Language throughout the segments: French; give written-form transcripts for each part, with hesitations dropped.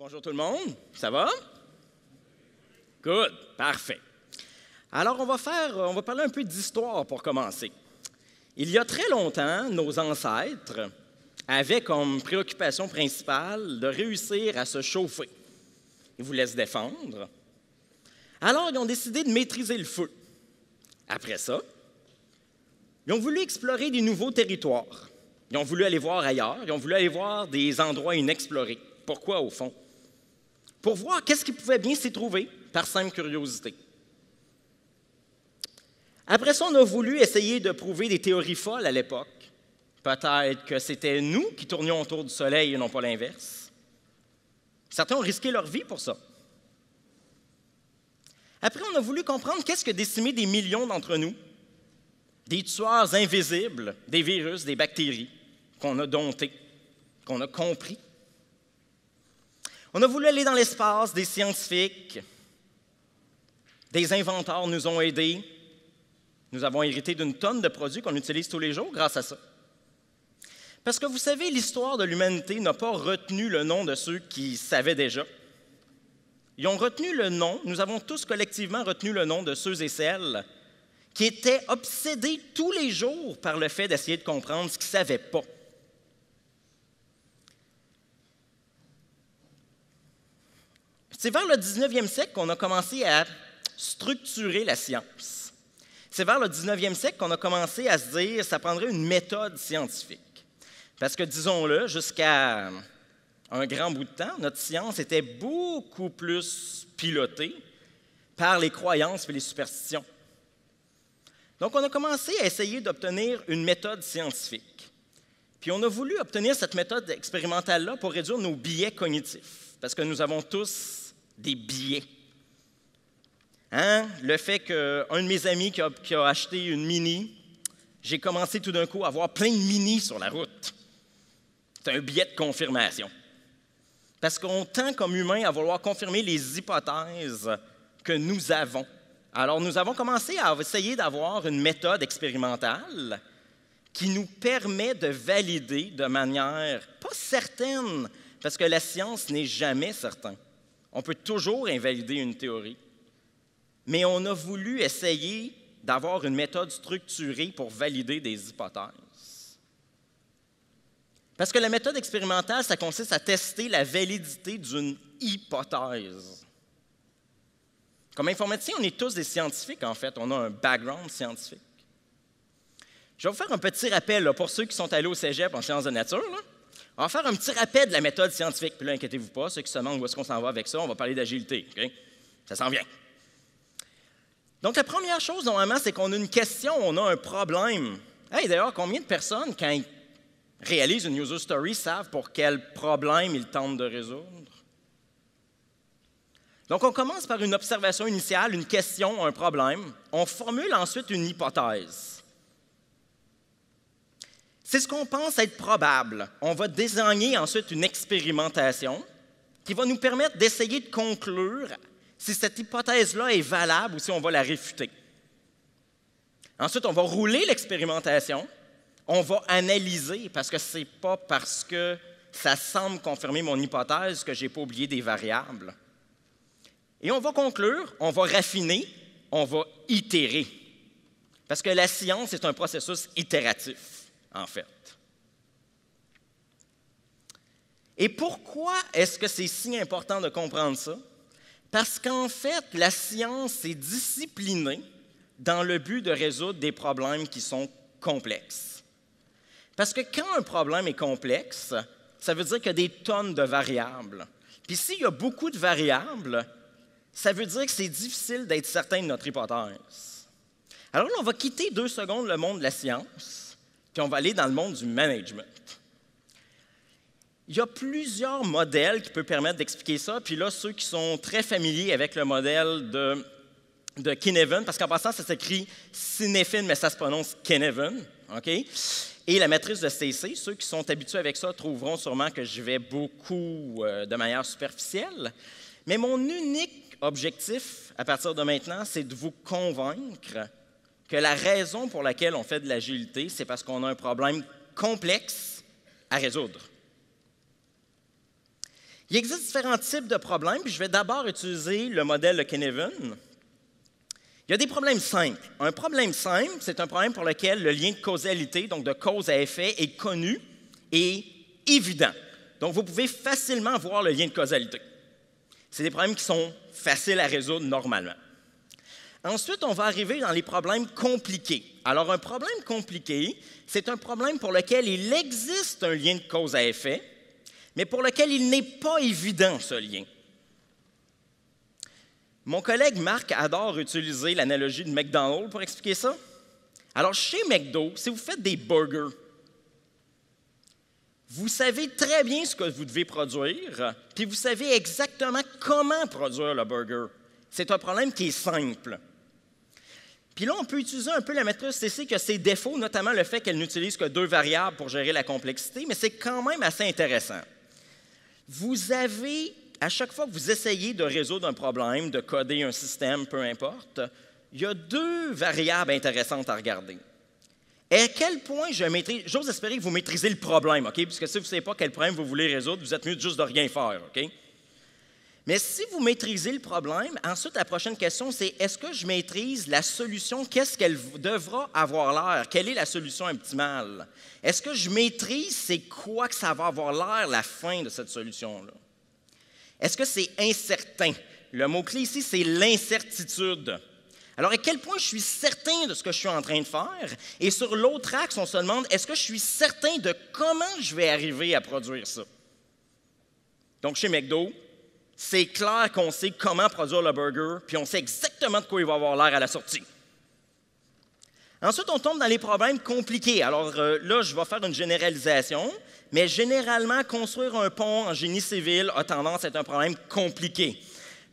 Bonjour tout le monde, ça va? Good, parfait. Alors on va parler un peu d'histoire pour commencer. Il y a très longtemps, nos ancêtres avaient comme préoccupation principale de réussir à se chauffer. Ils voulaient se défendre. Alors ils ont décidé de maîtriser le feu. Après ça, ils ont voulu explorer des nouveaux territoires. Ils ont voulu aller voir ailleurs, ils ont voulu aller voir des endroits inexplorés. Pourquoi au fond? Pour voir qu'est-ce qui pouvait bien s'y trouver, par simple curiosité. Après ça, on a voulu essayer de prouver des théories folles à l'époque. Peut-être que c'était nous qui tournions autour du Soleil et non pas l'inverse. Certains ont risqué leur vie pour ça. Après, on a voulu comprendre qu'est-ce que décimé des millions d'entre nous, des tueurs invisibles, des virus, des bactéries, qu'on a domptés, qu'on a compris. On a voulu aller dans l'espace, des scientifiques, des inventeurs nous ont aidés. Nous avons hérité d'une tonne de produits qu'on utilise tous les jours grâce à ça. Parce que vous savez, l'histoire de l'humanité n'a pas retenu le nom de ceux qui savaient déjà. Ils ont retenu le nom, nous avons tous collectivement retenu le nom de ceux et celles qui étaient obsédés tous les jours par le fait d'essayer de comprendre ce qu'ils ne savaient pas. C'est vers le 19e siècle qu'on a commencé à structurer la science. C'est vers le 19e siècle qu'on a commencé à se dire que ça prendrait une méthode scientifique. Parce que, disons-le, jusqu'à un grand bout de temps, notre science était beaucoup plus pilotée par les croyances et les superstitions. Donc, on a commencé à essayer d'obtenir une méthode scientifique. Puis, on a voulu obtenir cette méthode expérimentale-là pour réduire nos biais cognitifs, parce que nous avons tous des biais. Le fait qu'un de mes amis qui a acheté une Mini, j'ai commencé tout d'un coup à avoir plein de Mini sur la route. C'est un biais de confirmation. Parce qu'on tend comme humain à vouloir confirmer les hypothèses que nous avons. Alors, nous avons commencé à essayer d'avoir une méthode expérimentale qui nous permet de valider de manière pas certaine, parce que la science n'est jamais certaine. On peut toujours invalider une théorie. Mais on a voulu essayer d'avoir une méthode structurée pour valider des hypothèses. Parce que la méthode expérimentale, ça consiste à tester la validité d'une hypothèse. Comme informaticiens, on est tous des scientifiques, en fait. On a un background scientifique. Je vais vous faire un petit rappel là, pour ceux qui sont allés au cégep en sciences de nature. Là. On va faire un petit rappel de la méthode scientifique. Puis là, inquiétez-vous pas, ceux qui se demandent où est-ce qu'on s'en va avec ça, on va parler d'agilité. Okay? Ça s'en vient. Donc, la première chose, normalement, c'est qu'on a une question, on a un problème. Hey, d'ailleurs, combien de personnes, quand ils réalisent une user story, savent pour quel problème ils tentent de résoudre? Donc, on commence par une observation initiale, une question, un problème. On formule ensuite une hypothèse. C'est ce qu'on pense être probable. On va désigner ensuite une expérimentation qui va nous permettre d'essayer de conclure si cette hypothèse-là est valable ou si on va la réfuter. Ensuite, on va rouler l'expérimentation. On va analyser, parce que ce n'est pas parce que ça semble confirmer mon hypothèse que je n'ai pas oublié des variables. Et on va conclure, on va raffiner, on va itérer. Parce que la science est un processus itératif, en fait. Et pourquoi est-ce que c'est si important de comprendre ça? Parce qu'en fait, la science est disciplinée dans le but de résoudre des problèmes qui sont complexes. Parce que quand un problème est complexe, ça veut dire qu'il y a des tonnes de variables. Puis s'il y a beaucoup de variables, ça veut dire que c'est difficile d'être certain de notre hypothèse. Alors là, on va quitter 2 secondes le monde de la science, puis on va aller dans le monde du management. Il y a plusieurs modèles qui peuvent permettre d'expliquer ça. Puis là, ceux qui sont très familiers avec le modèle de Cynefin, parce qu'en passant, ça s'écrit Cynefin, mais ça se prononce Cynefin, OK? Et la matrice de Stacey, ceux qui sont habitués avec ça trouveront sûrement que je vais beaucoup de manière superficielle. Mais mon unique objectif, à partir de maintenant, c'est de vous convaincre que la raison pour laquelle on fait de l'agilité, c'est parce qu'on a un problème complexe à résoudre. Il existe différents types de problèmes, puis je vais d'abord utiliser le modèle de Cynefin. Il y a des problèmes simples. Un problème simple, c'est un problème pour lequel le lien de causalité, donc de cause à effet, est connu et évident. Donc, vous pouvez facilement voir le lien de causalité. C'est des problèmes qui sont faciles à résoudre normalement. Ensuite, on va arriver dans les problèmes compliqués. Alors, un problème compliqué, c'est un problème pour lequel il existe un lien de cause à effet, mais pour lequel il n'est pas évident, ce lien. Mon collègue Marc adore utiliser l'analogie de McDonald's pour expliquer ça. Alors, chez McDo, si vous faites des burgers, vous savez très bien ce que vous devez produire, puis vous savez exactement comment produire le burger. C'est un problème qui est simple. Puis là, on peut utiliser un peu la méthode STC qui a ses défauts, notamment le fait qu'elle n'utilise que 2 variables pour gérer la complexité, mais c'est quand même assez intéressant. Vous avez, à chaque fois que vous essayez de résoudre un problème, de coder un système, peu importe, il y a 2 variables intéressantes à regarder. À quel point je maîtrise, j'ose espérer que vous maîtrisez le problème, OK? Puisque si vous ne savez pas quel problème vous voulez résoudre, vous êtes mieux juste de rien faire, OK? Mais si vous maîtrisez le problème, ensuite, la prochaine question, c'est est-ce que je maîtrise la solution? Qu'est-ce qu'elle devra avoir l'air? Quelle est la solution optimale? Est-ce que je maîtrise c'est quoi que ça va avoir l'air, la fin de cette solution-là? Est-ce que c'est incertain? Le mot-clé ici, c'est l'incertitude. Alors, à quel point je suis certain de ce que je suis en train de faire? Et sur l'autre axe, on se demande, est-ce que je suis certain de comment je vais arriver à produire ça? Donc, chez McDo, c'est clair qu'on sait comment produire le burger, puis on sait exactement de quoi il va avoir l'air à la sortie. Ensuite, on tombe dans les problèmes compliqués. Alors là, je vais faire une généralisation, mais généralement, construire un pont en génie civil a tendance à être un problème compliqué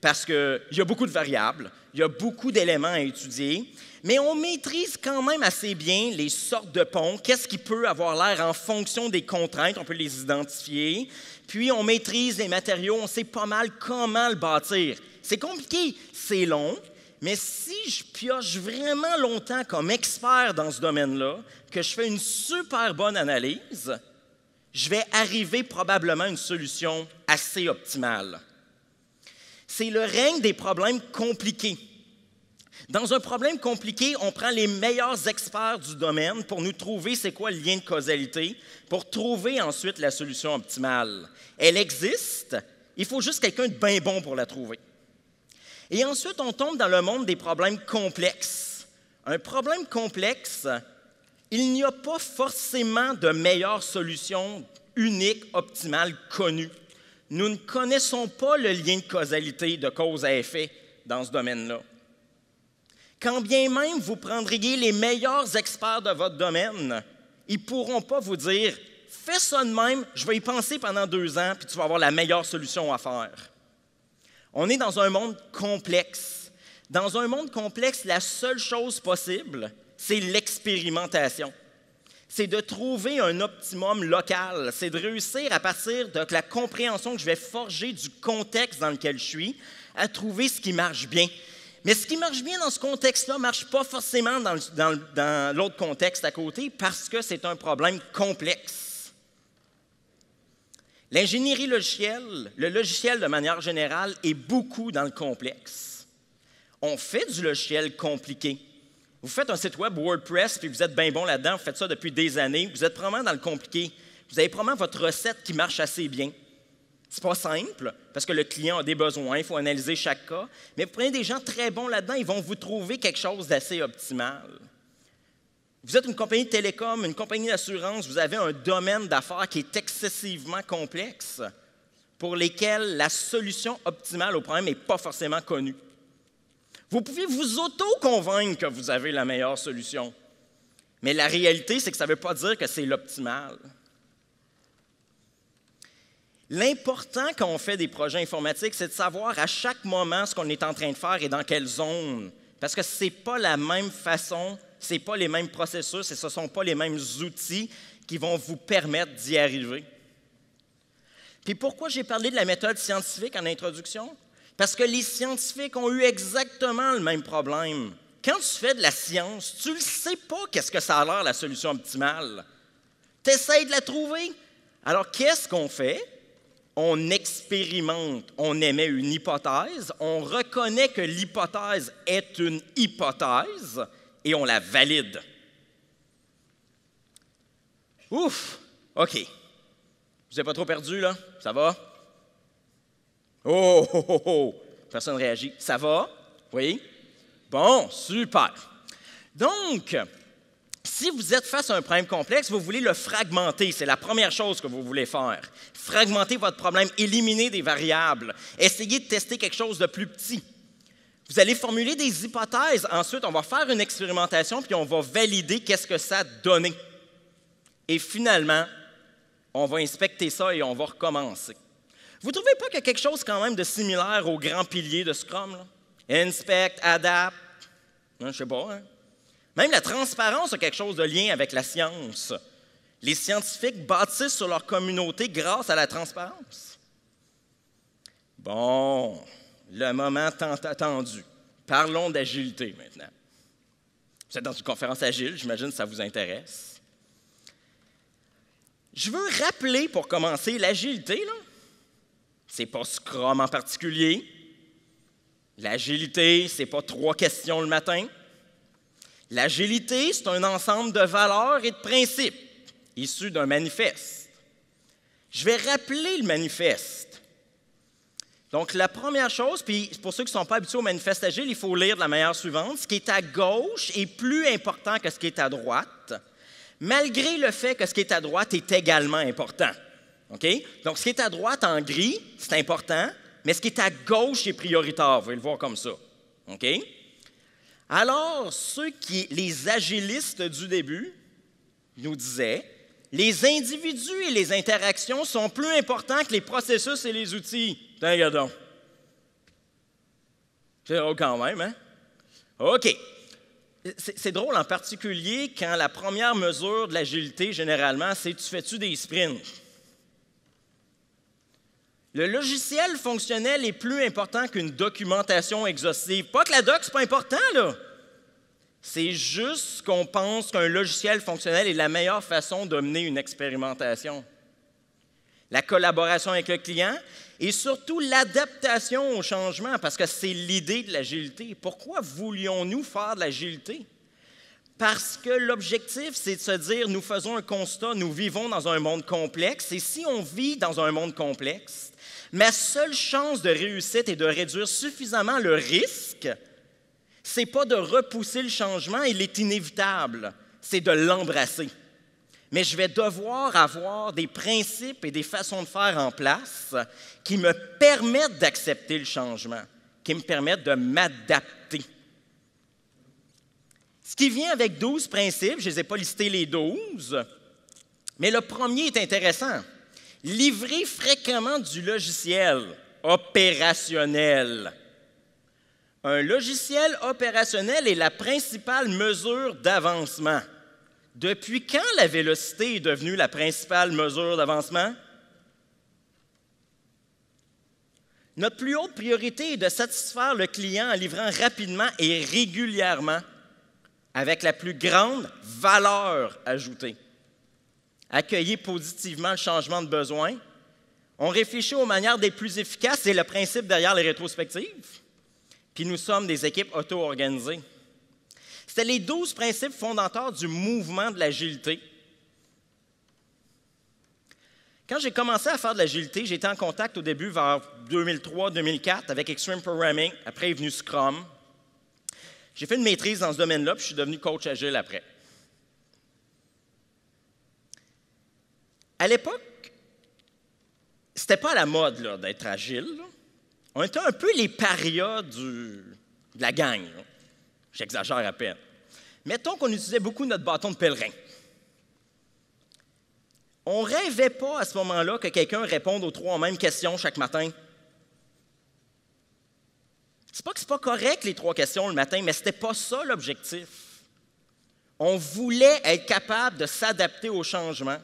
parce qu'il y a beaucoup de variables, il y a beaucoup d'éléments à étudier, mais on maîtrise quand même assez bien les sortes de ponts, qu'est-ce qui peut avoir l'air en fonction des contraintes, on peut les identifier. Puis, on maîtrise les matériaux, on sait pas mal comment le bâtir. C'est compliqué, c'est long, mais si je pioche vraiment longtemps comme expert dans ce domaine-là, que je fais une super bonne analyse, je vais arriver probablement à une solution assez optimale. C'est le règne des problèmes compliqués. Dans un problème compliqué, on prend les meilleurs experts du domaine pour nous trouver c'est quoi le lien de causalité, pour trouver ensuite la solution optimale. Elle existe, il faut juste quelqu'un de bien bon pour la trouver. Et ensuite, on tombe dans le monde des problèmes complexes. Un problème complexe, il n'y a pas forcément de meilleure solution unique, optimale, connue. Nous ne connaissons pas le lien de causalité, de cause à effet dans ce domaine-là. Quand bien même vous prendriez les meilleurs experts de votre domaine, ils ne pourront pas vous dire « Fais ça de même, je vais y penser pendant 2 ans, puis tu vas avoir la meilleure solution à faire. » On est dans un monde complexe. Dans un monde complexe, la seule chose possible, c'est l'expérimentation. C'est de trouver un optimum local. C'est de réussir à partir de la compréhension que je vais forger du contexte dans lequel je suis, à trouver ce qui marche bien. Mais ce qui marche bien dans ce contexte-là ne marche pas forcément dans l'autre contexte à côté parce que c'est un problème complexe. L'ingénierie logicielle, le logiciel de manière générale, est beaucoup dans le complexe. On fait du logiciel compliqué. Vous faites un site web WordPress puis vous êtes bien bon là-dedans, vous faites ça depuis des années, vous êtes probablement dans le compliqué. Vous avez probablement votre recette qui marche assez bien. Ce n'est pas simple, parce que le client a des besoins, il faut analyser chaque cas, mais vous prenez des gens très bons là-dedans, ils vont vous trouver quelque chose d'assez optimal. Vous êtes une compagnie de télécom, une compagnie d'assurance, vous avez un domaine d'affaires qui est excessivement complexe, pour lesquels la solution optimale au problème n'est pas forcément connue. Vous pouvez vous auto-convaincre que vous avez la meilleure solution, mais la réalité, c'est que ça ne veut pas dire que c'est l'optimal. L'important quand on fait des projets informatiques, c'est de savoir à chaque moment ce qu'on est en train de faire et dans quelle zone. Parce que ce n'est pas la même façon, ce n'est pas les mêmes processus et ce ne sont pas les mêmes outils qui vont vous permettre d'y arriver. Puis pourquoi j'ai parlé de la méthode scientifique en introduction? Parce que les scientifiques ont eu exactement le même problème. Quand tu fais de la science, tu ne sais pas qu'est-ce que ça a l'air la solution optimale. Tu essaies de la trouver. Alors, qu'est-ce qu'on fait? on expérimente, on émet une hypothèse, on reconnaît que l'hypothèse est une hypothèse et on la valide. Ouf! OK. Vous n'êtes pas trop perdu, là? Ça va? Oh, oh, oh, oh! Personne ne réagit. Ça va? Oui? Bon, super. Donc, si vous êtes face à un problème complexe, vous voulez le fragmenter. C'est la première chose que vous voulez faire. Fragmenter votre problème, éliminer des variables, essayer de tester quelque chose de plus petit. Vous allez formuler des hypothèses. Ensuite, on va faire une expérimentation, puis on va valider qu'est-ce que ça a donné. Et finalement, on va inspecter ça et on va recommencer. Vous ne trouvez pas qu'il y a quelque chose quand même de similaire au grand pilier de Scrum? Là? Inspect, adapt, je ne sais pas. Hein? Même la transparence a quelque chose de lien avec la science. Les scientifiques bâtissent sur leur communauté grâce à la transparence. Bon, le moment tant attendu. Parlons d'agilité maintenant. Vous êtes dans une conférence agile, j'imagine que ça vous intéresse. Je veux rappeler pour commencer, l'agilité, là, c'est pas Scrum en particulier. L'agilité, c'est pas 3 questions le matin. L'agilité, c'est un ensemble de valeurs et de principes issus d'un manifeste. Je vais rappeler le manifeste. Donc, la première chose, puis pour ceux qui ne sont pas habitués au manifeste agile, il faut lire de la manière suivante. Ce qui est à gauche est plus important que ce qui est à droite, malgré le fait que ce qui est à droite est également important. Okay? Donc, ce qui est à droite en gris, c'est important, mais ce qui est à gauche est prioritaire. Vous pouvez le voir comme ça. Okay? Alors, les agilistes du début nous disaient, les individus et les interactions sont plus importants que les processus et les outils. Regardons. C'est drôle quand même, hein? OK. C'est drôle en particulier quand la première mesure de l'agilité, généralement, c'est « tu fais-tu des sprints? » Le logiciel fonctionnel est plus important qu'une documentation exhaustive. Pas que la doc, c'est pas important, là. C'est juste qu'on pense qu'un logiciel fonctionnel est la meilleure façon de mener une expérimentation. La collaboration avec le client et surtout l'adaptation au changement, parce que c'est l'idée de l'agilité. Pourquoi voulions-nous faire de l'agilité? Parce que l'objectif, c'est de se dire, nous faisons un constat, nous vivons dans un monde complexe, et si on vit dans un monde complexe, ma seule chance de réussite est de réduire suffisamment le risque. Ce n'est pas de repousser le changement, il est inévitable, c'est de l'embrasser. Mais je vais devoir avoir des principes et des façons de faire en place qui me permettent d'accepter le changement, qui me permettent de m'adapter. Ce qui vient avec 12 principes, je ne les ai pas listés les 12, mais le premier est intéressant. Livrer fréquemment du logiciel opérationnel. Un logiciel opérationnel est la principale mesure d'avancement. Depuis quand la vélocité est devenue la principale mesure d'avancement? Notre plus haute priorité est de satisfaire le client en livrant rapidement et régulièrement avec la plus grande valeur ajoutée. Accueillir positivement le changement de besoin. On réfléchit aux manières des plus efficaces, c'est le principe derrière les rétrospectives. Puis nous sommes des équipes auto-organisées. C'était les 12 principes fondateurs du mouvement de l'agilité. Quand j'ai commencé à faire de l'agilité, j'étais en contact au début vers 2003-2004 avec Extreme Programming. Après est venu Scrum. J'ai fait une maîtrise dans ce domaine-là, puis je suis devenu coach agile après. À l'époque, c'était pas à la mode là, d'être agile. Là. On était un peu les parias de la gang. Là. J'exagère à peine. Mettons qu'on utilisait beaucoup notre bâton de pèlerin. On ne rêvait pas à ce moment-là que quelqu'un réponde aux 3 mêmes questions chaque matin. C'est pas que c'est pas correct les 3 questions le matin, mais c'était pas ça l'objectif. On voulait être capable de s'adapter au changement.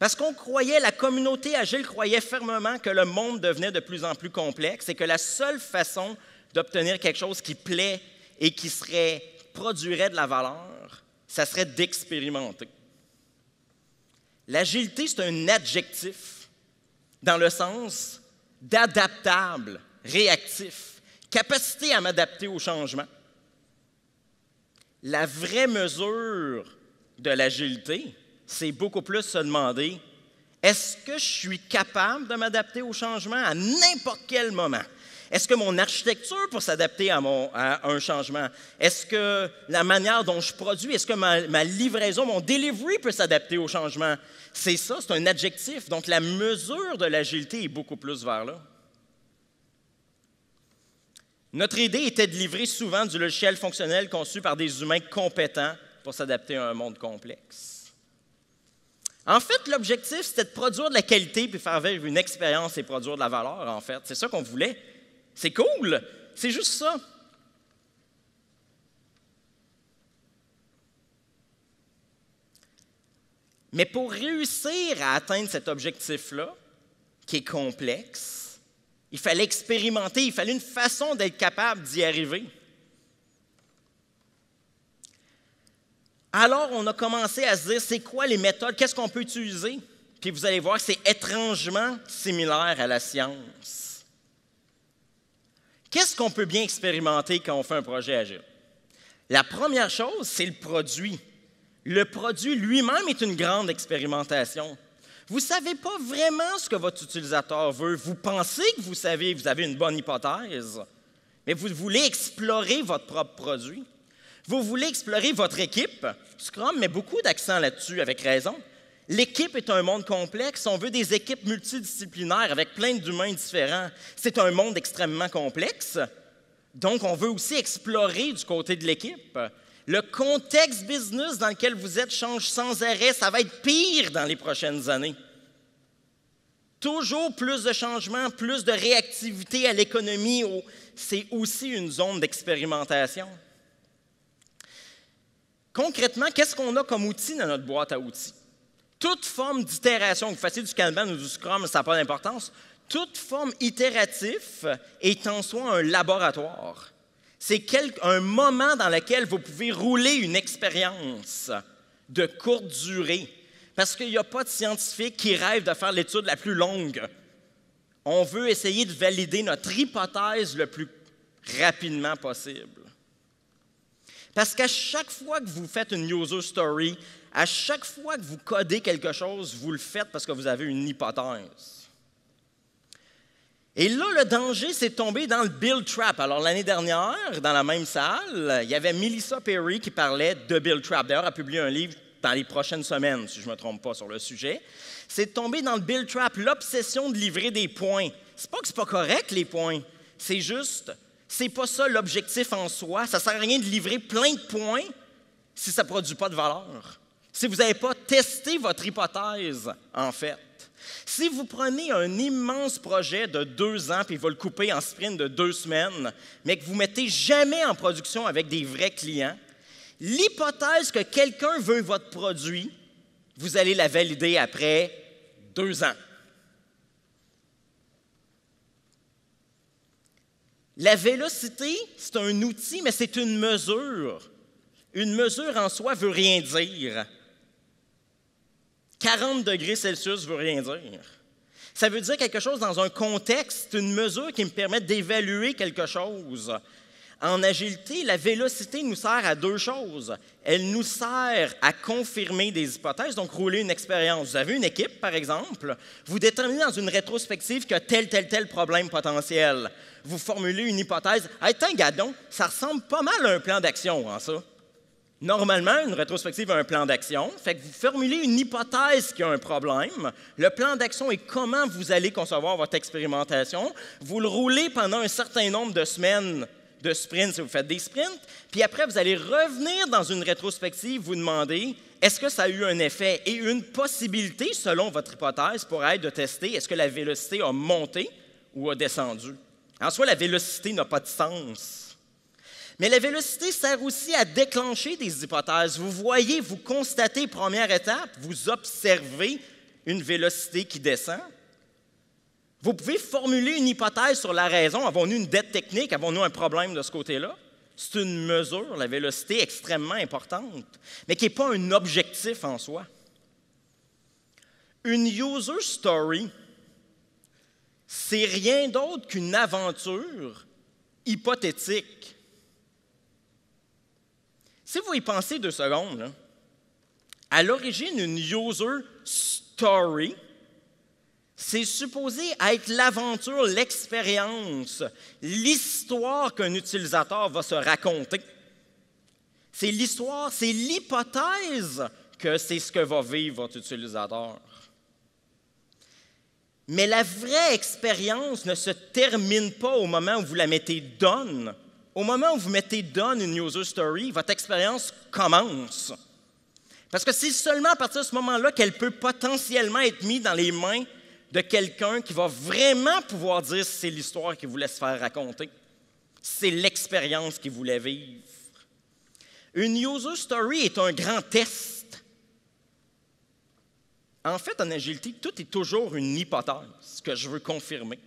Parce qu'on croyait, la communauté agile croyait fermement que le monde devenait de plus en plus complexe et que la seule façon d'obtenir quelque chose qui plaît et qui produirait de la valeur, ça serait d'expérimenter. L'agilité, c'est un adjectif. dans le sens d'adaptable, réactif, capacité à m'adapter au changement. La vraie mesure de l'agilité, c'est beaucoup plus se demander, est-ce que je suis capable de m'adapter au changement à n'importe quel moment? Est-ce que mon architecture peut s'adapter à un changement? Est-ce que la manière dont je produis, est-ce que ma livraison, mon delivery peut s'adapter au changement? C'est ça, c'est un adjectif. Donc, la mesure de l'agilité est beaucoup plus vers là. Notre idée était de livrer souvent du logiciel fonctionnel conçu par des humains compétents pour s'adapter à un monde complexe. En fait, l'objectif, c'était de produire de la qualité puis faire vivre une expérience et produire de la valeur, en fait. C'est ça qu'on voulait. C'est cool, c'est juste ça. Mais pour réussir à atteindre cet objectif-là, qui est complexe, il fallait expérimenter, il fallait une façon d'être capable d'y arriver. Alors, on a commencé à se dire, c'est quoi les méthodes, qu'est-ce qu'on peut utiliser? Puis vous allez voir que c'est étrangement similaire à la science. Qu'est-ce qu'on peut bien expérimenter quand on fait un projet agile? La première chose, c'est le produit. Le produit lui-même est une grande expérimentation. Vous ne savez pas vraiment ce que votre utilisateur veut. Vous pensez que vous savez, vous avez une bonne hypothèse, mais vous voulez explorer votre propre produit. Vous voulez explorer votre équipe. Scrum met beaucoup d'accent là-dessus, avec raison. L'équipe est un monde complexe. On veut des équipes multidisciplinaires avec plein d'humains différents. C'est un monde extrêmement complexe. Donc, on veut aussi explorer du côté de l'équipe. Le contexte business dans lequel vous êtes change sans arrêt. Ça va être pire dans les prochaines années. Toujours plus de changements, plus de réactivité à l'économie. C'est aussi une zone d'expérimentation. Concrètement, qu'est-ce qu'on a comme outil dans notre boîte à outils? Toute forme d'itération, que vous fassiez du Kanban ou du Scrum, ça n'a pas d'importance. Toute forme itérative est en soi un laboratoire. C'est un moment dans lequel vous pouvez rouler une expérience de courte durée. Parce qu'il n'y a pas de scientifique qui rêve de faire l'étude la plus longue. On veut essayer de valider notre hypothèse le plus rapidement possible. Parce qu'à chaque fois que vous faites une user story, à chaque fois que vous codez quelque chose, vous le faites parce que vous avez une hypothèse. Et là, le danger, c'est de tomber dans le build trap. Alors, l'année dernière, dans la même salle, il y avait Melissa Perry qui parlait de build trap. D'ailleurs, elle a publié un livre dans les prochaines semaines, si je ne me trompe pas, sur le sujet. C'est de tomber dans le build trap, l'obsession de livrer des points. C'est pas que c'est pas correct, les points. C'est juste, c'est pas ça l'objectif en soi. Ça ne sert à rien de livrer plein de points si ça ne produit pas de valeur. Si vous n'avez pas testé votre hypothèse, en fait. Si vous prenez un immense projet de 2 ans puis vous le coupez en sprint de 2 semaines, mais que vous ne mettez jamais en production avec des vrais clients, l'hypothèse que quelqu'un veut votre produit, vous allez la valider après 2 ans. La vélocité, c'est un outil, mais c'est une mesure. Une mesure en soi ne veut rien dire. 40 degrés Celsius ne veut rien dire. Ça veut dire quelque chose dans un contexte, une mesure qui me permet d'évaluer quelque chose. En agilité, la vélocité nous sert à 2 choses. Elle nous sert à confirmer des hypothèses, donc rouler une expérience. Vous avez une équipe, par exemple, vous déterminez dans une rétrospective qu'il y a tel problème potentiel. Vous formulez une hypothèse. « Hey, tiens, gadon, ça ressemble pas mal à un plan d'action, hein, ça. » Normalement, une rétrospective a un plan d'action. Fait que vous formulez une hypothèse qu'il y a un problème. Le plan d'action est comment vous allez concevoir votre expérimentation. Vous le roulez pendant un certain nombre de semaines de sprints si vous faites des sprints. Puis après, vous allez revenir dans une rétrospective, vous demander est-ce que ça a eu un effet et une possibilité, selon votre hypothèse, pourrait être de tester est-ce que la vélocité a monté ou a descendu. En soi, la vélocité n'a pas de sens. Mais la vélocité sert aussi à déclencher des hypothèses. Vous voyez, vous constatez, première étape, vous observez une vélocité qui descend. Vous pouvez formuler une hypothèse sur la raison. Avons-nous une dette technique? Avons-nous un problème de ce côté-là? C'est une mesure, la vélocité, extrêmement importante, mais qui n'est pas un objectif en soi. Une user story, c'est rien d'autre qu'une aventure hypothétique. Si vous y pensez 2 secondes, là, à l'origine, une user story, c'est supposé être l'aventure, l'expérience, l'histoire qu'un utilisateur va se raconter. C'est l'histoire, c'est l'hypothèse que c'est ce que va vivre votre utilisateur. Mais la vraie expérience ne se termine pas au moment où vous la mettez done. Au moment où vous mettez done une user story, votre expérience commence. Parce que c'est seulement à partir de ce moment-là qu'elle peut potentiellement être mise dans les mains de quelqu'un qui va vraiment pouvoir dire si c'est l'histoire qu'il voulait se faire raconter. C'est l'expérience qu'il voulait vivre. Une user story est un grand test. En fait, en agilité, tout est toujours une hypothèse que je veux confirmer.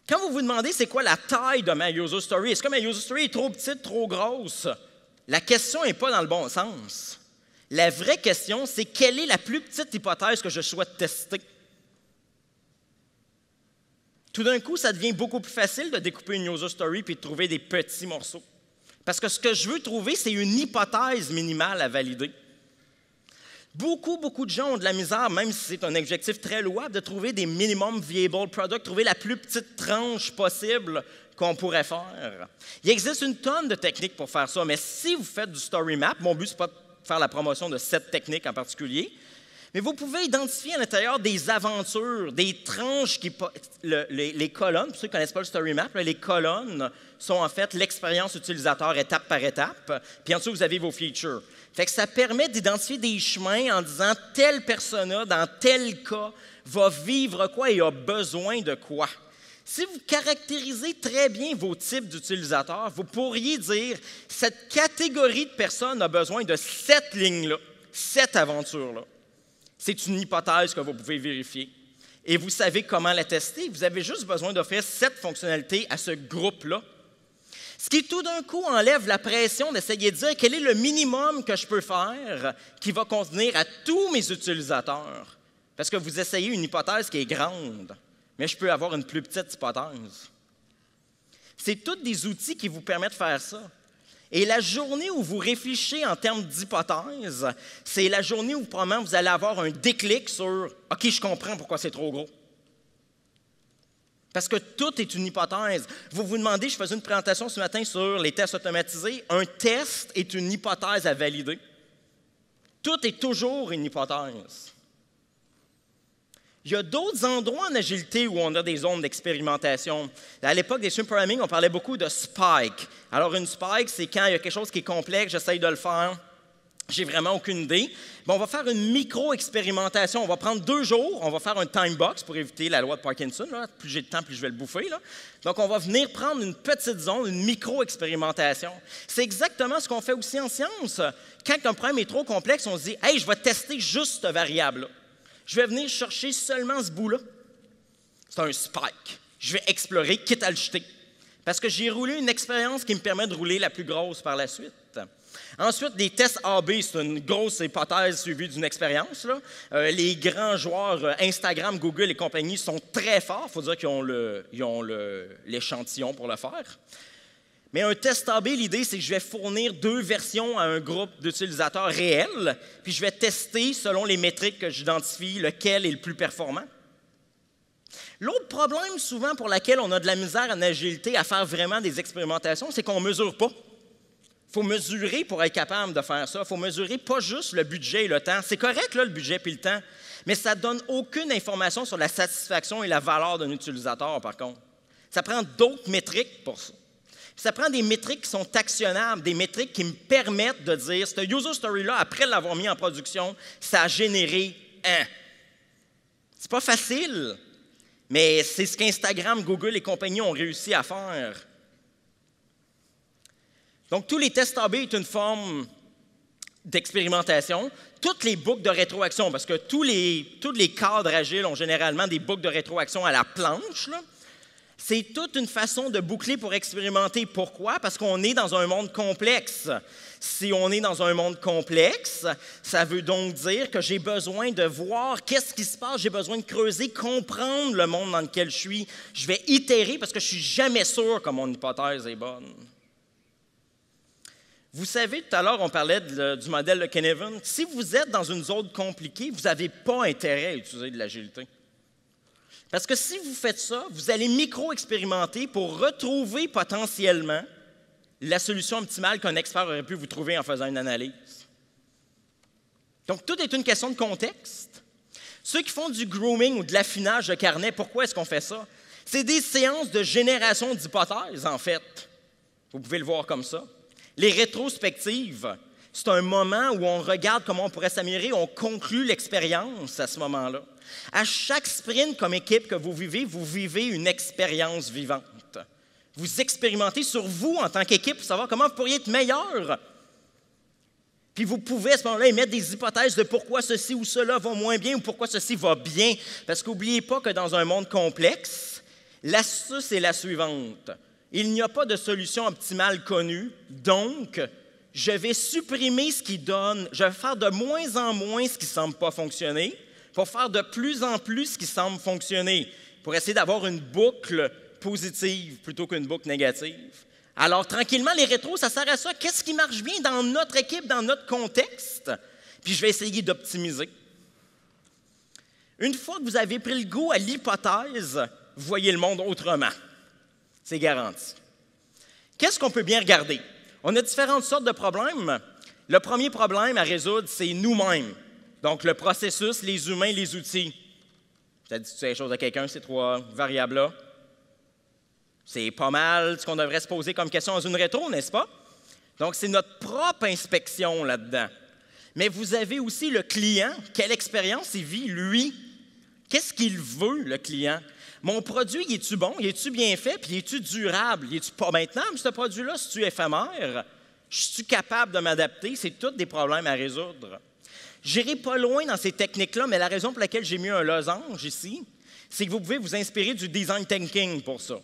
Quand vous vous demandez c'est quoi la taille de ma user story, est-ce que ma user story est trop petite, trop grosse? La question n'est pas dans le bon sens. La vraie question, c'est quelle est la plus petite hypothèse que je souhaite tester? Tout d'un coup, ça devient beaucoup plus facile de découper une user story puis de trouver des petits morceaux. Parce que ce que je veux trouver, c'est une hypothèse minimale à valider. Beaucoup de gens ont de la misère, même si c'est un objectif très louable, de trouver des minimum viable products, trouver la plus petite tranche possible qu'on pourrait faire. Il existe une tonne de techniques pour faire ça, mais si vous faites du story map, mon but, ce n'est pas de faire la promotion de cette technique en particulier, mais vous pouvez identifier à l'intérieur des aventures, des tranches les colonnes, pour ceux qui ne connaissent pas le story map, les colonnes sont en fait l'expérience utilisateur étape par étape, puis en dessous, vous avez vos features. Fait que ça permet d'identifier des chemins en disant telle persona, dans tel cas, va vivre quoi et a besoin de quoi. Si vous caractérisez très bien vos types d'utilisateurs, vous pourriez dire cette catégorie de personnes a besoin de cette ligne-là, cette aventure-là. C'est une hypothèse que vous pouvez vérifier. Et vous savez comment la tester. Vous avez juste besoin d'offrir cette fonctionnalité à ce groupe-là. Ce qui, tout d'un coup, enlève la pression d'essayer de dire quel est le minimum que je peux faire qui va convenir à tous mes utilisateurs. Parce que vous essayez une hypothèse qui est grande, mais je peux avoir une plus petite hypothèse. C'est tous des outils qui vous permettent de faire ça. Et la journée où vous réfléchissez en termes d'hypothèse, c'est la journée où probablement vous allez avoir un déclic sur « OK, je comprends pourquoi c'est trop gros ». Parce que tout est une hypothèse. Vous vous demandez, je faisais une présentation ce matin sur les tests automatisés, un test est une hypothèse à valider. Tout est toujours une hypothèse. Il y a d'autres endroits en agilité où on a des zones d'expérimentation. À l'époque des stream programming, on parlait beaucoup de spike. Alors, une spike, c'est quand il y a quelque chose qui est complexe, j'essaye de le faire, j'ai vraiment aucune idée. Bon, on va faire une micro-expérimentation. On va prendre 2 jours, on va faire un time box pour éviter la loi de Parkinson. Là. Plus j'ai de temps, plus je vais le bouffer. Là. Donc, on va venir prendre une petite zone, une micro-expérimentation. C'est exactement ce qu'on fait aussi en sciences. Quand un problème est trop complexe, on se dit « Hey, je vais tester juste cette variable-là. Je vais venir chercher seulement ce bout-là. » C'est un spike. Je vais explorer, quitte à le jeter. Parce que j'ai roulé une expérience qui me permet de rouler la plus grosse par la suite. Ensuite, des tests A/B, c'est une grosse hypothèse suivie d'une expérience. Là. Les grands joueurs Instagram, Google et compagnie sont très forts. Il faut dire qu'ils ont l'échantillon pour le faire. Mais un test A/B, l'idée, c'est que je vais fournir 2 versions à un groupe d'utilisateurs réels, puis je vais tester, selon les métriques que j'identifie, lequel est le plus performant. L'autre problème, souvent, pour lequel on a de la misère en agilité à faire vraiment des expérimentations, c'est qu'on ne mesure pas. Il faut mesurer pour être capable de faire ça. Il faut mesurer pas juste le budget et le temps. C'est correct, là, le budget et le temps, mais ça ne donne aucune information sur la satisfaction et la valeur d'un utilisateur, par contre. Ça prend d'autres métriques pour ça. Ça prend des métriques qui sont actionnables, des métriques qui me permettent de dire, cette user story-là, après l'avoir mis en production, ça a généré un. C'est pas facile, mais c'est ce qu'Instagram, Google et compagnie ont réussi à faire. Donc, tous les tests A/B est une forme d'expérimentation. Toutes les boucles de rétroaction, parce que tous les cadres agiles ont généralement des boucles de rétroaction à la planche, là. C'est toute une façon de boucler pour expérimenter. Pourquoi? Parce qu'on est dans un monde complexe. Si on est dans un monde complexe, ça veut donc dire que j'ai besoin de voir qu'est-ce qui se passe, j'ai besoin de creuser, comprendre le monde dans lequel je suis. Je vais itérer parce que je ne suis jamais sûr que mon hypothèse est bonne. Vous savez, tout à l'heure, on parlait du modèle de Cynefin. Si vous êtes dans une zone compliquée, vous n'avez pas intérêt à utiliser de l'agilité. Parce que si vous faites ça, vous allez micro-expérimenter pour retrouver potentiellement la solution optimale qu'un expert aurait pu vous trouver en faisant une analyse. Donc, tout est une question de contexte. Ceux qui font du grooming ou de l'affinage de carnet, pourquoi est-ce qu'on fait ça? C'est des séances de génération d'hypothèses, en fait. Vous pouvez le voir comme ça. Les rétrospectives, c'est un moment où on regarde comment on pourrait s'améliorer, on conclut l'expérience à ce moment-là. À chaque sprint comme équipe que vous vivez une expérience vivante. Vous expérimentez sur vous en tant qu'équipe pour savoir comment vous pourriez être meilleur. Puis vous pouvez à ce moment-là émettre des hypothèses de pourquoi ceci ou cela va moins bien ou pourquoi ceci va bien. Parce qu'oubliez pas que dans un monde complexe, l'astuce est la suivante. Il n'y a pas de solution optimale connue, donc je vais supprimer ce qui donne, je vais faire de moins en moins ce qui ne semble pas fonctionner pour faire de plus en plus ce qui semble fonctionner, pour essayer d'avoir une boucle positive plutôt qu'une boucle négative. Alors, tranquillement, les rétros, ça sert à ça. Qu'est-ce qui marche bien dans notre équipe, dans notre contexte? Puis je vais essayer d'optimiser. Une fois que vous avez pris le goût à l'hypothèse, vous voyez le monde autrement. C'est garanti. Qu'est-ce qu'on peut bien regarder? On a différentes sortes de problèmes. Le premier problème à résoudre, c'est nous-mêmes. Donc, le processus, les humains, les outils. Ça dit quelque chose à quelqu'un, ces trois variables-là? C'est pas mal ce qu'on devrait se poser comme question dans une rétro, n'est-ce pas? Donc, c'est notre propre inspection là-dedans. Mais vous avez aussi le client. Quelle expérience il vit, lui? Qu'est-ce qu'il veut, le client? Mon produit, il est-tu bon? Il est-tu bien fait? Puis, il est-tu durable? Il est-tu pas maintenant, ce produit-là? C'est-tu éphémère? Suis-tu capable de m'adapter? C'est tous des problèmes à résoudre. Je n'irai pas loin dans ces techniques-là, mais la raison pour laquelle j'ai mis un losange ici, c'est que vous pouvez vous inspirer du design thinking pour ça,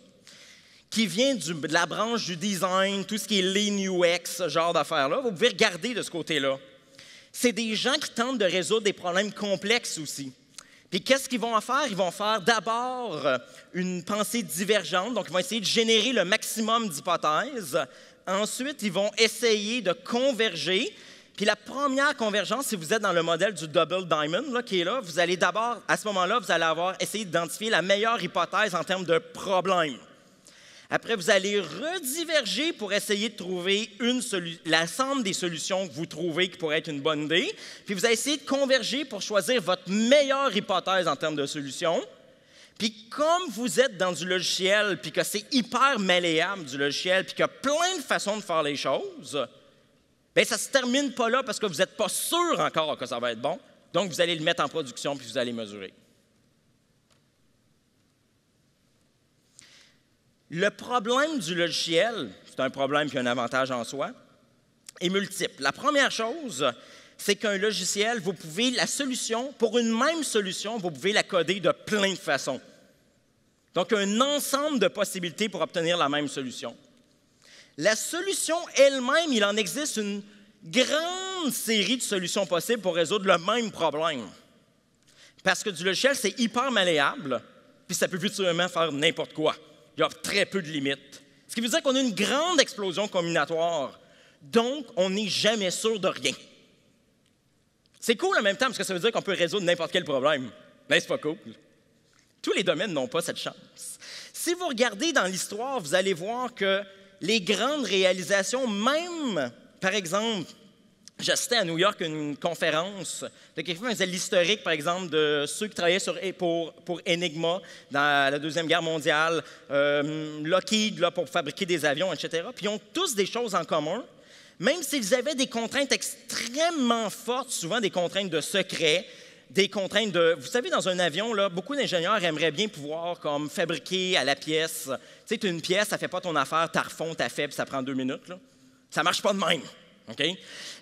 qui vient de la branche du design, tout ce qui est Lean UX, ce genre d'affaires-là. Vous pouvez regarder de ce côté-là. C'est des gens qui tentent de résoudre des problèmes complexes aussi. Puis qu'est-ce qu'ils vont en faire? Ils vont faire d'abord une pensée divergente, donc ils vont essayer de générer le maximum d'hypothèses. Ensuite, ils vont essayer de converger. Puis la première convergence, si vous êtes dans le modèle du Double Diamond là, qui est là, vous allez d'abord, à ce moment-là, vous allez avoir essayé d'identifier la meilleure hypothèse en termes de problème. Après, vous allez rediverger pour essayer de trouver l'ensemble des solutions que vous trouvez qui pourraient être une bonne idée. Puis vous allez essayer de converger pour choisir votre meilleure hypothèse en termes de solution. Puis comme vous êtes dans du logiciel, puis que c'est hyper malléable du logiciel, puis qu'il y a plein de façons de faire les choses, bien, ça ne se termine pas là parce que vous n'êtes pas sûr encore que ça va être bon. Donc, vous allez le mettre en production, puis vous allez mesurer. Le problème du logiciel, c'est un problème qui a un avantage en soi, est multiple. La première chose, c'est qu'un logiciel, pour une même solution, vous pouvez la coder de plein de façons. Donc, un ensemble de possibilités pour obtenir la même solution. La solution elle-même, il en existe une grande série de solutions possibles pour résoudre le même problème. Parce que du logiciel, c'est hyper malléable, puis ça peut virtuellement faire n'importe quoi. Il y a très peu de limites. Ce qui veut dire qu'on a une grande explosion combinatoire. Donc, on n'est jamais sûr de rien. C'est cool en même temps parce que ça veut dire qu'on peut résoudre n'importe quel problème. Mais c'est pas cool. Tous les domaines n'ont pas cette chance. Si vous regardez dans l'histoire, vous allez voir que les grandes réalisations, même, par exemple, j'assistais à New York à une conférence de quelqu'un qui faisait l'historique, par exemple, de ceux qui travaillaient pour Enigma dans la Deuxième Guerre mondiale, Lockheed là, pour fabriquer des avions, etc. Puis ils ont tous des choses en commun, même s'ils avaient des contraintes extrêmement fortes, souvent des contraintes de secret, des contraintes de... Vous savez, dans un avion, là, beaucoup d'ingénieurs aimeraient bien pouvoir comme, fabriquer à la pièce. Tu sais, tu as une pièce, ça ne fait pas ton affaire, tu refonds, tu as fait, puis ça prend 2 minutes. Là. Ça ne marche pas de même. OK?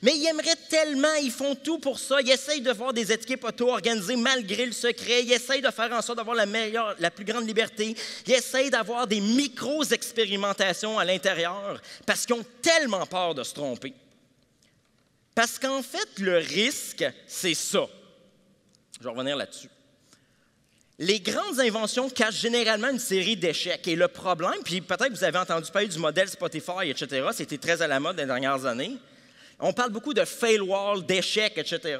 Mais ils aimeraient tellement, ils font tout pour ça. Ils essayent de voir des équipes auto-organisées malgré le secret. Ils essayent de faire en sorte d'avoir la plus grande liberté. Ils essayent d'avoir des micro-expérimentations à l'intérieur parce qu'ils ont tellement peur de se tromper. Parce qu'en fait, le risque, c'est ça. Je vais revenir là-dessus. Les grandes inventions cachent généralement une série d'échecs. Et le problème, puis peut-être que vous avez entendu parler du modèle Spotify, etc., c'était très à la mode dans les dernières années. On parle beaucoup de fail wall, d'échecs, etc.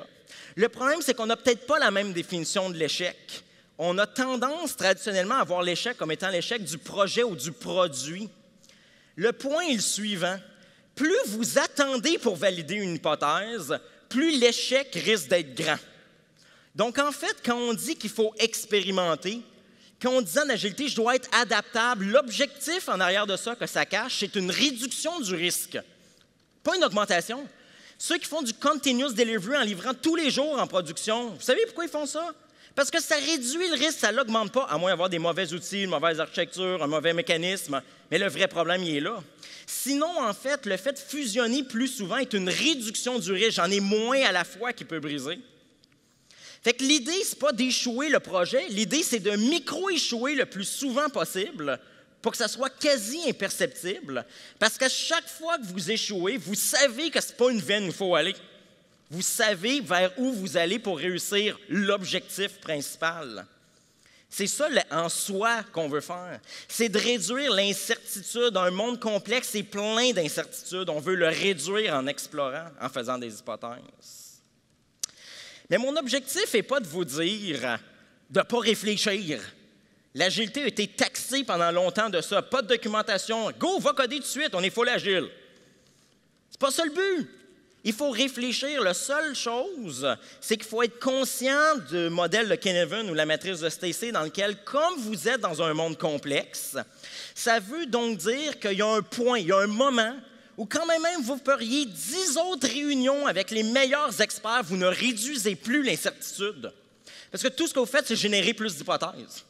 Le problème, c'est qu'on n'a peut-être pas la même définition de l'échec. On a tendance traditionnellement à voir l'échec comme étant l'échec du projet ou du produit. Le point est le suivant. Plus vous attendez pour valider une hypothèse, plus l'échec risque d'être grand. Donc, en fait, quand on dit qu'il faut expérimenter, quand on dit en agilité, je dois être adaptable, l'objectif en arrière de ça que ça cache, c'est une réduction du risque, pas une augmentation. Ceux qui font du continuous delivery en livrant tous les jours en production, vous savez pourquoi ils font ça? Parce que ça réduit le risque, ça ne l'augmente pas, à moins d'avoir des mauvais outils, une mauvaise architecture, un mauvais mécanisme. Mais le vrai problème, il est là. Sinon, en fait, le fait de fusionner plus souvent est une réduction du risque. J'en ai moins à la fois qui peut briser. Fait que l'idée, ce n'est pas d'échouer le projet. L'idée, c'est de micro-échouer le plus souvent possible pour que ça soit quasi imperceptible. Parce qu'à chaque fois que vous échouez, vous savez que ce n'est pas une veine où il faut aller. Vous savez vers où vous allez pour réussir l'objectif principal. C'est ça en soi qu'on veut faire. C'est de réduire l'incertitude. Un monde complexe et plein d'incertitudes. On veut le réduire en explorant, en faisant des hypothèses. Mais mon objectif n'est pas de vous dire de ne pas réfléchir. L'agilité a été taxée pendant longtemps de ça. Pas de documentation. Go, va coder tout de suite, on est full agile. C'est pas ça le but. Il faut réfléchir. La seule chose, c'est qu'il faut être conscient du modèle de Cynefin ou la matrice de Stacey dans lequel, comme vous êtes dans un monde complexe, ça veut donc dire qu'il y a un point, il y a un moment où quand même vous feriez 10 autres réunions avec les meilleurs experts, vous ne réduisez plus l'incertitude. Parce que tout ce que vous faites, c'est générer plus d'hypothèses.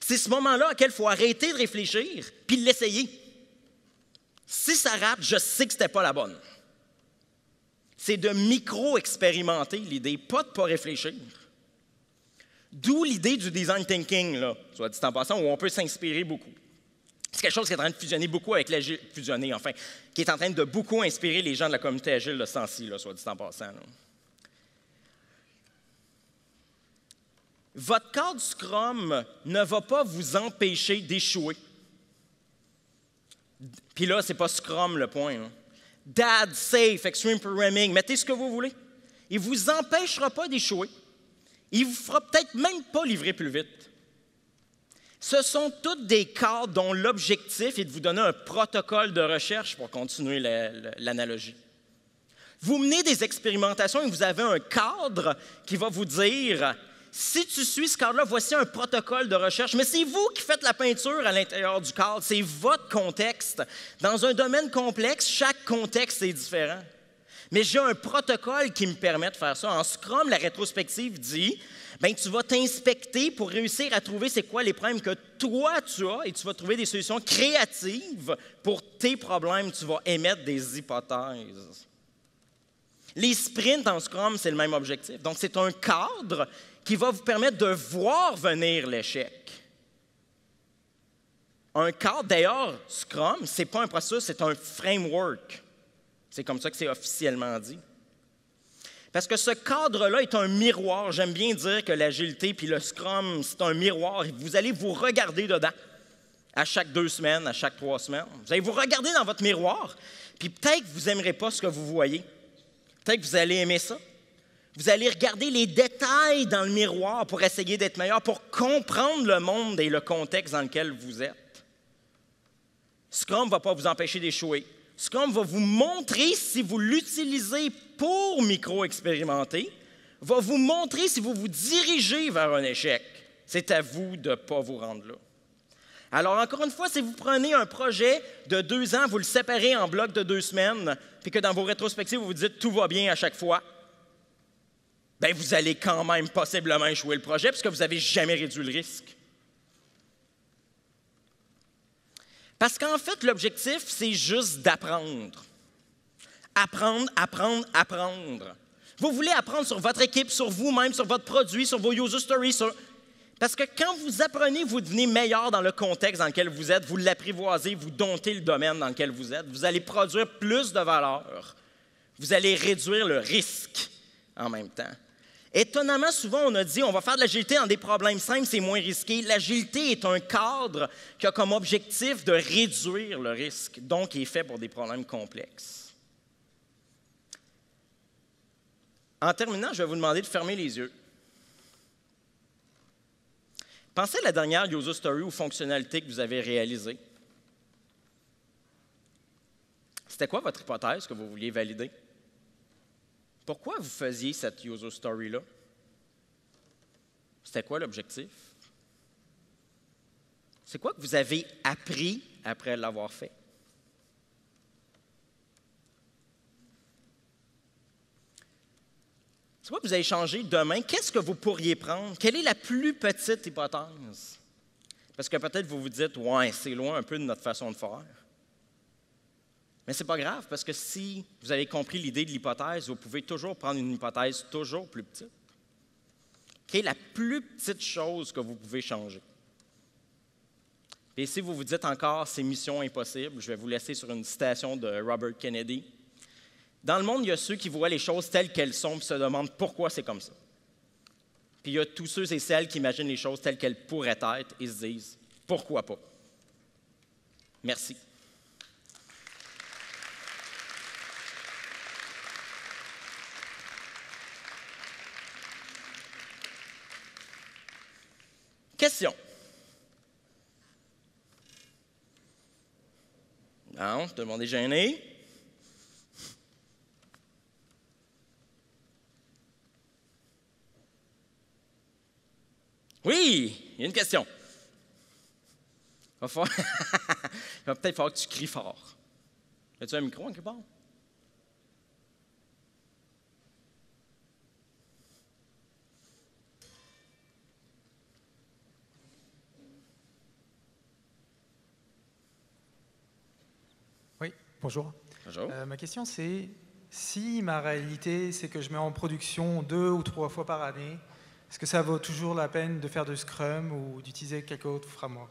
C'est ce moment-là auquel il faut arrêter de réfléchir puis l'essayer. Si ça rate, je sais que ce n'était pas la bonne. C'est de micro-expérimenter l'idée, pas de ne pas réfléchir. D'où l'idée du design thinking, là, soit dit en passant, où on peut s'inspirer beaucoup. C'est quelque chose qui est en train de fusionner beaucoup avec l'agile, qui est en train de beaucoup inspirer les gens de la communauté agile de ce temps-ci, soit dit en passant. Là. Votre cadre Scrum ne va pas vous empêcher d'échouer. Puis là, ce n'est pas Scrum le point. Hein. DAD, Safe, Extreme Programming, mettez ce que vous voulez. Il ne vous empêchera pas d'échouer. Il ne vous fera peut-être même pas livrer plus vite. Ce sont tous des cadres dont l'objectif est de vous donner un protocole de recherche pour continuer l'analogie. Vous menez des expérimentations et vous avez un cadre qui va vous dire si tu suis ce cadre-là, voici un protocole de recherche. Mais c'est vous qui faites la peinture à l'intérieur du cadre. C'est votre contexte. Dans un domaine complexe, chaque contexte est différent. Mais j'ai un protocole qui me permet de faire ça. En Scrum, la rétrospective dit bien, tu vas t'inspecter pour réussir à trouver c'est quoi les problèmes que toi tu as et tu vas trouver des solutions créatives pour tes problèmes. Tu vas émettre des hypothèses. Les sprints en Scrum, c'est le même objectif. Donc, c'est un cadre qui va vous permettre de voir venir l'échec. Un cadre, d'ailleurs, Scrum, ce n'est pas un processus, c'est un framework. C'est comme ça que c'est officiellement dit. Parce que ce cadre-là est un miroir. J'aime bien dire que l'agilité puis le Scrum, c'est un miroir. Vous allez vous regarder dedans à chaque 2 semaines, à chaque 3 semaines. Vous allez vous regarder dans votre miroir, puis peut-être que vous n'aimerez pas ce que vous voyez. Peut-être que vous allez aimer ça. Vous allez regarder les détails dans le miroir pour essayer d'être meilleur, pour comprendre le monde et le contexte dans lequel vous êtes. Scrum ne va pas vous empêcher d'échouer. Scrum va vous montrer si vous l'utilisez pour micro-expérimenter, va vous montrer si vous vous dirigez vers un échec. C'est à vous de ne pas vous rendre là. Alors, encore une fois, si vous prenez un projet de 2 ans, vous le séparez en blocs de 2 semaines, puis que dans vos rétrospectives, vous vous dites « tout va bien à chaque fois », bien, vous allez quand même possiblement échouer le projet parce que vous n'avez jamais réduit le risque. Parce qu'en fait, l'objectif, c'est juste d'apprendre. Apprendre, apprendre, apprendre. Vous voulez apprendre sur votre équipe, sur vous-même, sur votre produit, sur vos user stories. Parce que quand vous apprenez, vous devenez meilleur dans le contexte dans lequel vous êtes, vous l'apprivoisez, vous domptez le domaine dans lequel vous êtes, vous allez produire plus de valeur, vous allez réduire le risque en même temps. Étonnamment, souvent, on a dit on va faire de l'agilité dans des problèmes simples, c'est moins risqué. L'agilité est un cadre qui a comme objectif de réduire le risque, donc il est fait pour des problèmes complexes. En terminant, je vais vous demander de fermer les yeux. Pensez à la dernière user story ou fonctionnalité que vous avez réalisée. C'était quoi votre hypothèse que vous vouliez valider? Pourquoi vous faisiez cette user story-là? C'était quoi l'objectif? C'est quoi que vous avez appris après l'avoir fait? C'est quoi que vous allez changer demain? Qu'est-ce que vous pourriez prendre? Quelle est la plus petite hypothèse? Parce que peut-être vous vous dites, ouais, c'est loin un peu de notre façon de faire. Mais ce n'est pas grave, parce que si vous avez compris l'idée de l'hypothèse, vous pouvez toujours prendre une hypothèse toujours plus petite. Quelle est la plus petite chose que vous pouvez changer? Et si vous vous dites encore, c'est mission impossible, je vais vous laisser sur une citation de Robert Kennedy. Dans le monde, il y a ceux qui voient les choses telles qu'elles sont et se demandent pourquoi c'est comme ça. Puis il y a tous ceux et celles qui imaginent les choses telles qu'elles pourraient être et se disent pourquoi pas. Merci. Question. Non, tout le monde est gêné. Oui, il y a une question. Il va peut-être falloir que tu cries fort. As-tu un micro en quelque part? Oui, bonjour. Bonjour. Ma question, c'est si ma réalité, c'est que je mets en production 2 ou 3 fois par année, est-ce que ça vaut toujours la peine de faire de Scrum ou d'utiliser quelque autre framework?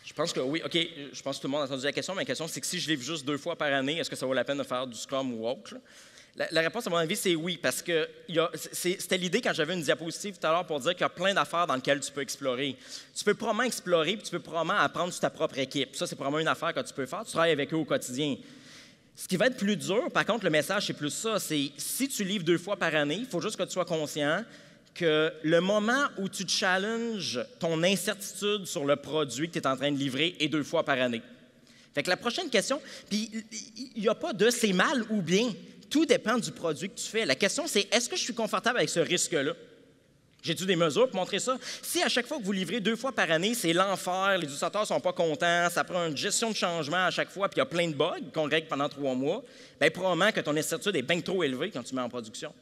Je pense que oui. OK, je pense que tout le monde a entendu la question, mais la question, c'est que si je livre juste 2 fois par année, est-ce que ça vaut la peine de faire du Scrum ou autre? La réponse, à mon avis, c'est oui, parce que c'était l'idée quand j'avais une diapositive tout à l'heure pour dire qu'il y a plein d'affaires dans lesquelles tu peux explorer. Tu peux probablement explorer, puis tu peux probablement apprendre sur ta propre équipe. Ça, c'est probablement une affaire que tu peux faire. Tu travailles avec eux au quotidien. Ce qui va être plus dur, par contre, le message, c'est plus ça. C'est si tu livres 2 fois par année, il faut juste que tu sois conscient que le moment où tu challenges ton incertitude sur le produit que tu es en train de livrer est 2 fois par année. Fait que la prochaine question, puis il n'y a pas de c'est mal ou bien. Tout dépend du produit que tu fais. La question, c'est est-ce que je suis confortable avec ce risque-là? J'ai-tu des mesures pour montrer ça? Si à chaque fois que vous livrez 2 fois par année, c'est l'enfer, les utilisateurs ne sont pas contents, ça prend une gestion de changement à chaque fois, puis il y a plein de bugs qu'on règle pendant 3 mois, bien probablement que ton incertitude est bien trop élevée quand tu mets en production.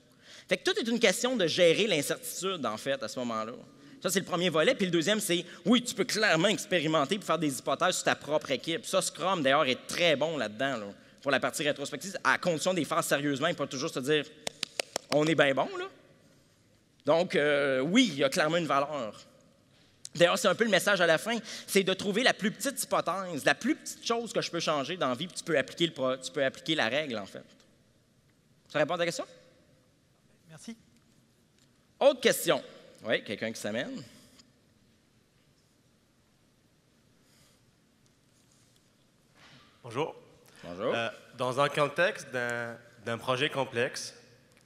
Fait que tout est une question de gérer l'incertitude, en fait, à ce moment-là. Ça, c'est le premier volet. Puis le deuxième, c'est, oui, tu peux clairement expérimenter pour faire des hypothèses sur ta propre équipe. Ça, Scrum, d'ailleurs, est très bon là-dedans, là, pour la partie rétrospective, à condition de les faire sérieusement et pas toujours se dire, on est bien bon, là. Donc, oui, il y a clairement une valeur. D'ailleurs, c'est un peu le message à la fin, c'est de trouver la plus petite hypothèse, la plus petite chose que je peux changer dans la vie, puis tu peux appliquer la règle, en fait. Ça répond à ta question? Merci. Autre question. Oui, quelqu'un qui s'amène. Bonjour. Bonjour. Dans un contexte d'un projet complexe,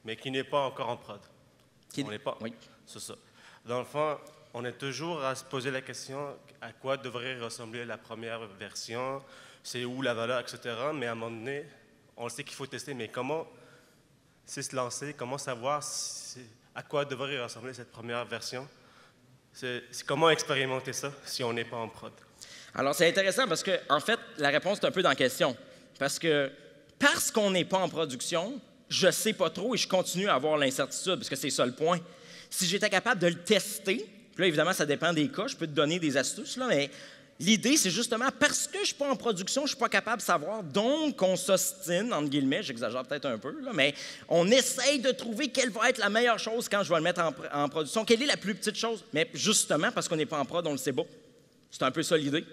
mais qui n'est pas encore en prod. On n'est pas. Oui. C'est ça. Dans le fond, on est toujours à se poser la question à quoi devrait ressembler la première version, c'est où la valeur, etc. Mais à un moment donné, on sait qu'il faut tester, mais comment se lancer, comment savoir à quoi devrait ressembler cette première version? C'est comment expérimenter ça si on n'est pas en prod? Alors, c'est intéressant parce que, en fait, la réponse est un peu dans la question. Parce qu'on n'est pas en production, je ne sais pas trop et je continue à avoir l'incertitude, parce que c'est ça le point. Si j'étais capable de le tester, puis là, évidemment, ça dépend des cas, je peux te donner des astuces, là, mais L'idée, c'est justement parce que je ne suis pas en production, je ne suis pas capable de savoir, donc on s'ostine, entre guillemets, j'exagère peut-être un peu, là, mais on essaye de trouver quelle va être la meilleure chose quand je vais le mettre en production. Quelle est la plus petite chose? Mais justement, parce qu'on n'est pas en prod, on le sait pas. C'est un peu ça l'idée.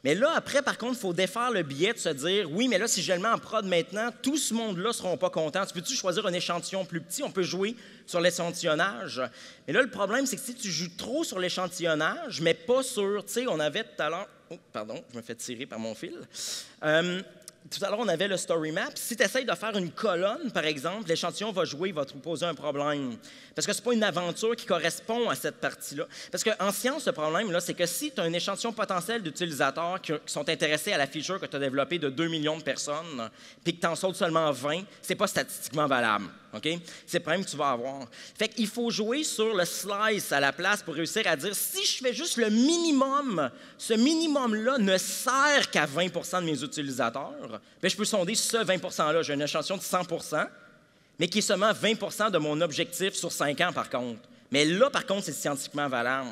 Mais là, après, par contre, il faut défaire le biais de se dire, oui, mais là, si je le mets en prod maintenant, tout ce monde-là ne seront pas contents. Tu peux-tu choisir un échantillon plus petit? On peut jouer sur l'échantillonnage. Mais là, le problème, c'est que si tu joues trop sur l'échantillonnage, mais pas sur, tu sais, on avait tout à l'heure, oh, pardon, je me fais tirer par mon fil. Tout à l'heure, on avait le story map. Si tu essaies de faire une colonne, par exemple, l'échantillon va jouer, il va te poser un problème. Parce que ce n'est pas une aventure qui correspond à cette partie-là. Parce qu'en science, le problème, là, c'est que si tu as un échantillon potentiel d'utilisateurs qui sont intéressés à la feature que tu as développée de 2 millions de personnes, puis que tu en sautes seulement 20, ce n'est pas statistiquement valable. Okay? C'est le problème que tu vas avoir. Fait qu'il faut jouer sur le slice à la place pour réussir à dire, si je fais juste le minimum, ce minimum-là ne sert qu'à 20 de mes utilisateurs, bien, je peux sonder ce 20 %-là. J'ai un échantillon de 100 mais qui est seulement 20 de mon objectif sur 5 ans, par contre. Mais là, par contre, c'est scientifiquement valable.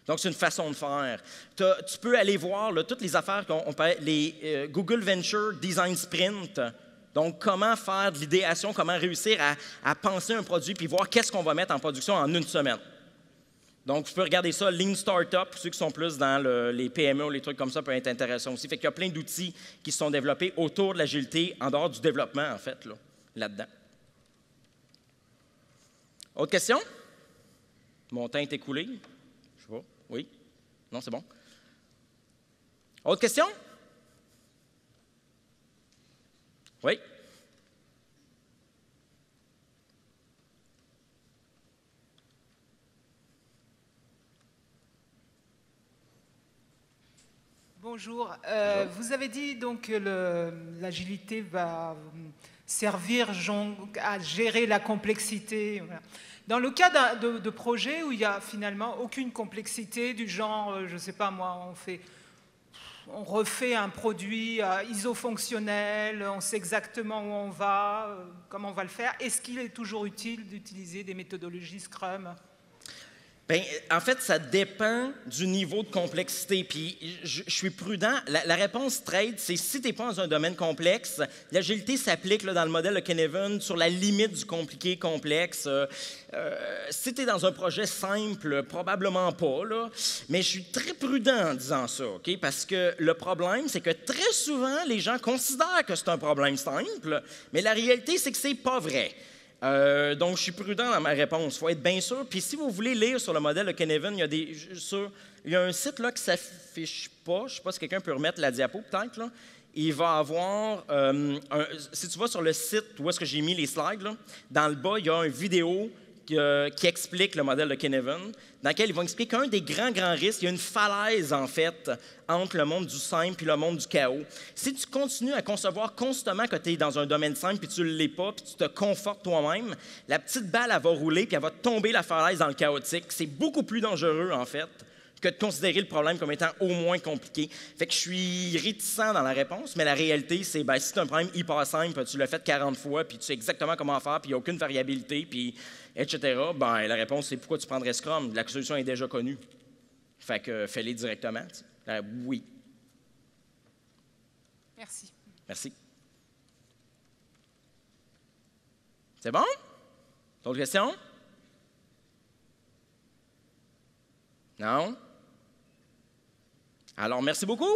Donc, c'est une façon de faire. Tu peux aller voir là, toutes les affaires qu'on parlait, les Google Venture Design Sprint. Donc, comment faire de l'idéation, comment réussir à penser un produit puis voir qu'est-ce qu'on va mettre en production en une semaine. Donc, vous pouvez regarder ça, Lean Startup, pour ceux qui sont plus dans les PME ou les trucs comme ça, peut être intéressant aussi. Fait qu'il y a plein d'outils qui se sont développés autour de l'agilité, en dehors du développement, en fait, là-dedans. Autre question? Mon temps est écoulé. Je sais pas. Oui? Non, c'est bon. Autre question? Oui? Bonjour. Vous avez dit donc que l'agilité va servir à gérer la complexité. Voilà. Dans le cas de projets où il n'y a finalement aucune complexité du genre, je ne sais pas moi, on refait un produit isofonctionnel, on sait exactement où on va, comment on va le faire, est-ce qu'il est toujours utile d'utiliser des méthodologies Scrum ? Bien, en fait, ça dépend du niveau de complexité. Puis, je suis prudent. La réponse straight, c'est si tu n'es pas dans un domaine complexe, l'agilité s'applique dans le modèle de Kneven sur la limite du compliqué complexe. Si tu es dans un projet simple, probablement pas. Là, mais je suis très prudent en disant ça, OK? Parce que le problème, c'est que très souvent, les gens considèrent que c'est un problème simple, mais la réalité, c'est que c'est pas vrai. Donc, je suis prudent dans ma réponse. Il faut être bien sûr. Puis, si vous voulez lire sur le modèle de Kneven, il y a un site là, qui ne s'affiche pas. Je ne sais pas si quelqu'un peut remettre la diapo, peut-être. Là. Il va avoir... si tu vas sur le site où est-ce que j'ai mis les slides, là, dans le bas, il y a une vidéo qui explique le modèle de Kneven, dans lequel ils vont expliquer qu'un des grands risques, il y a une falaise, en fait, entre le monde du simple et le monde du chaos. Si tu continues à concevoir constamment que tu es dans un domaine simple puis tu ne l'es pas, puis tu te confortes toi-même, la petite balle, elle va rouler puis elle va tomber la falaise dans le chaotique. C'est beaucoup plus dangereux, en fait, que de considérer le problème comme étant au moins compliqué. Fait que je suis réticent dans la réponse, mais la réalité, c'est ben, si tu as un problème hyper simple, tu l'as fait 40 fois, puis tu sais exactement comment faire, puis il n'y a aucune variabilité, puis etc., ben, la réponse, c'est pourquoi tu prendrais Scrum? La solution est déjà connue. Fait que fais-les directement. Oui. Merci. Merci. C'est bon? D'autres questions? Non? Alors, merci beaucoup.